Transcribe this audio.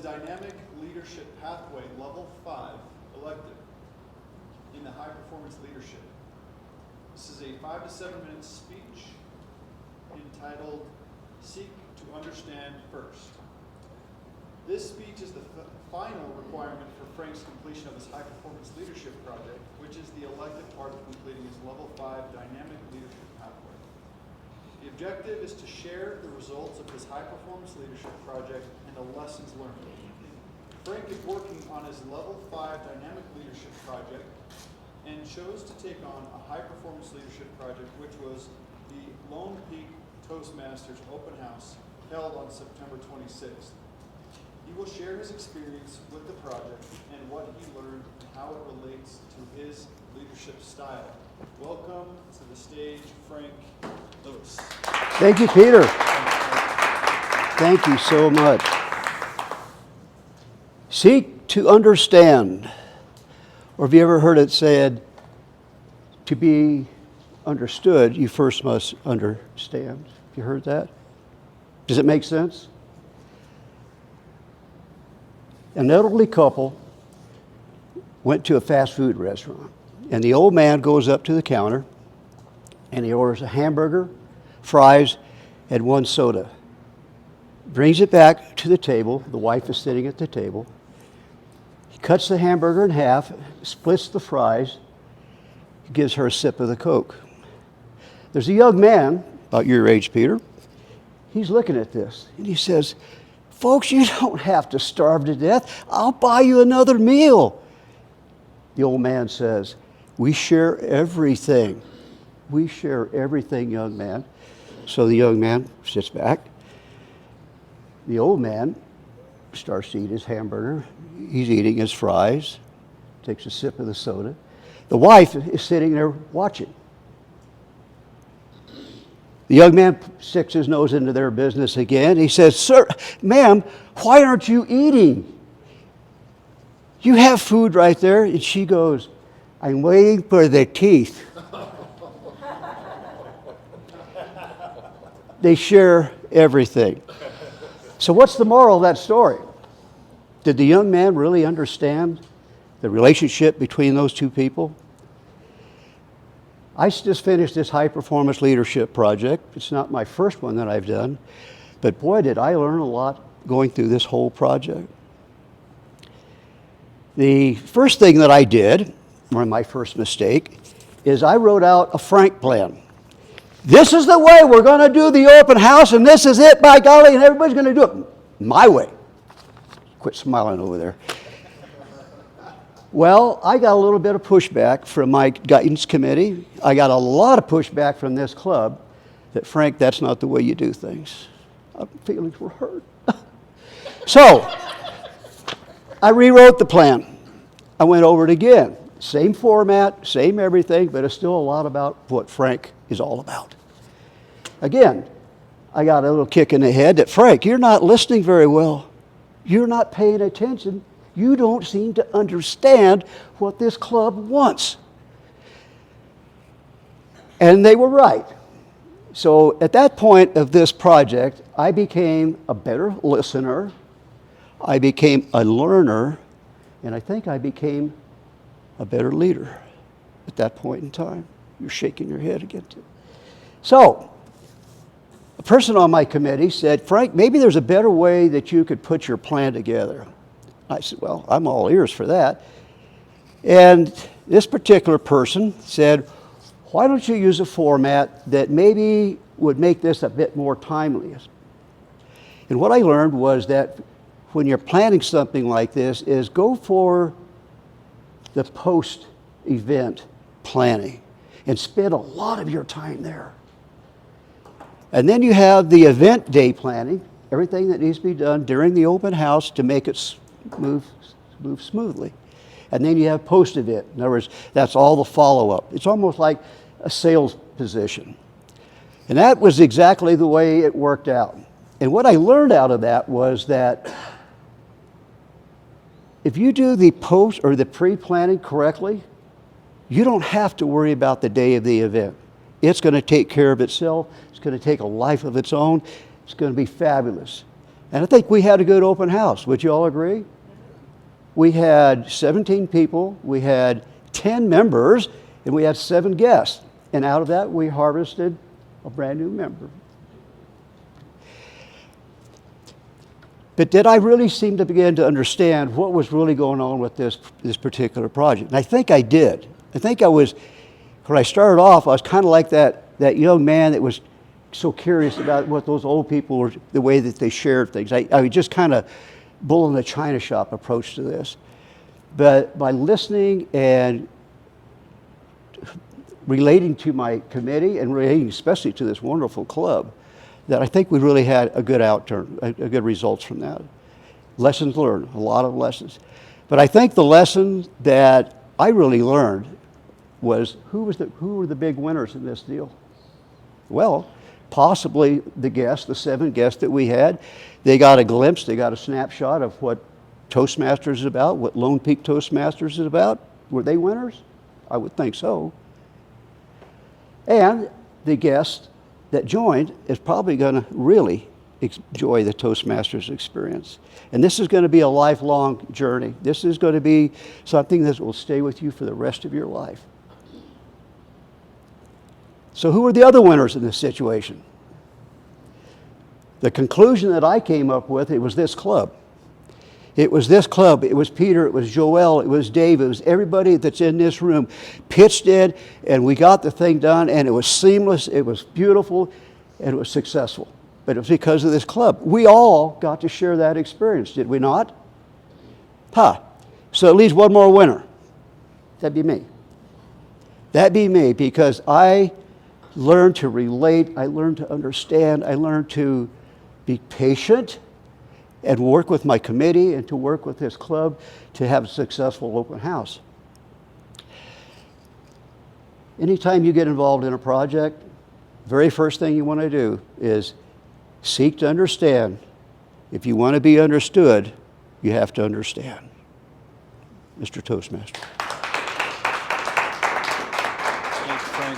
Dynamic Leadership Pathway Level 5 elective in the High Performance Leadership. This is a 5 to 7 minute speech entitled Seek to Understand First. This speech is the final requirement for Frank's completion of his High Performance Leadership Project, which is the elective part of completing his Level 5 Dynamic Leadership Pathway. The objective is to share the results of his High Performance Leadership Project and the lessons learned. Frank is working on his Level 5 Dynamic Leadership Project and chose to take on a High Performance Leadership Project, which was the Lone Peak Toastmasters Open House held on September 26th. He will share his experience with the project and what he learned and how it relates to his leadership style. Welcome to the stage, Frank Lewis. Thank you, Peter. Thank you so much. Seek to understand. Or have you ever heard it said, to be understood, you first must understand? Have you heard that? Does it make sense? An elderly couple went to a fast food restaurant, and the old man goes up to the counter and he orders a hamburger, fries, and 1 soda. Brings it back to the table. The wife is sitting at the table. He cuts the hamburger in half, splits the fries, gives her a sip of the Coke. There's a young man, about your age, Peter. He's looking at this, and he says, "Folks, you don't have to starve to death. I'll buy you another meal." The old man says, "We share everything. We share everything, young man." So the young man sits back. The old man starts to eat his hamburger. He's eating his fries, takes a sip of the soda. The wife is sitting there watching. The young man sticks his nose into their business again. He says, "Sir, ma'am, why aren't you eating? You have food right there." And she goes, "I'm waiting for the teeth." They share everything. So what's the moral of that story? Did the young man really understand the relationship between those two people? I just finished this High Performance Leadership Project. It's not my first one that I've done, but boy, did I learn a lot going through this whole project. The first thing that I did, or my first mistake, is I wrote out a Frank plan. This is the way we're going to do the open house, and this is it, by golly, and everybody's going to do it my way. Quit smiling over there. Well, I got a little bit of pushback from my guidance committee. I got a lot of pushback from this club that, Frank, that's not the way you do things. My feelings were hurt. So, I rewrote the plan. I went over it again. Same format, same everything, but it's still a lot about what Frank is all about. Again, I got a little kick in the head that, Frank, you're not listening very well. You're not paying attention. You don't seem to understand what this club wants. And they were right. So at that point of this project, I became a better listener, I became a learner, and I think I became a better leader at that point in time. You're shaking your head again too. So, a person on my committee said, "Frank, maybe there's a better way that you could put your plan together." I said, "Well, I'm all ears for that." And this particular person said, "Why don't you use a format that maybe would make this a bit more timely?" And what I learned was that when you're planning something like this is go for the post-event planning and spend a lot of your time there. And then you have the event day planning, everything that needs to be done during the open house to make it move smoothly. And then you have post-event. In other words, that's all the follow-up. It's almost like a sales position. And that was exactly the way it worked out. And what I learned out of that was that if you do the post or the pre-planning correctly, you don't have to worry about the day of the event. It's going to take care of itself. It's going to take a life of its own. It's going to be fabulous. And I think we had a good open house. Would you all agree? We had 17 people, we had 10 members, and we had 7 guests. And out of that, we harvested a brand new member. But did I really seem to begin to understand what was really going on with this particular project? And I think I did. I think I was, when I started off, I was kind of like that young man that was so curious about what those old people were, the way that they shared things. I was just kind of bull in the china shop approach to this. But by listening and relating to my committee and relating especially to this wonderful club, that I think we really had a good outturn, a good results from that. Lessons learned, a lot of lessons. But I think the lesson that I really learned was who were the big winners in this deal? Well, possibly the guests, the 7 guests that we had. They got a glimpse, they got a snapshot of what Toastmasters is about, what Lone Peak Toastmasters is about. Were they winners? I would think so. And the guest that joined is probably going to really enjoy the Toastmasters experience. And this is going to be a lifelong journey. This is going to be something that will stay with you for the rest of your life. So who are the other winners in this situation? The conclusion that I came up with, it was this club. It was this club. It was Peter, it was Joel, it was Dave, it was everybody that's in this room pitched in, and we got the thing done, and it was seamless, it was beautiful, and it was successful. But it was because of this club. We all got to share that experience, did we not? So at least one more winner. That'd be me. That'd be me, because I learned to relate, I learned to understand, I learned to be patient, and work with my committee and to work with this club to have a successful open house. Anytime you get involved in a project, very first thing you want to do is seek to understand. If you want to be understood, you have to understand. Mr. Toastmaster. Thanks, Frank.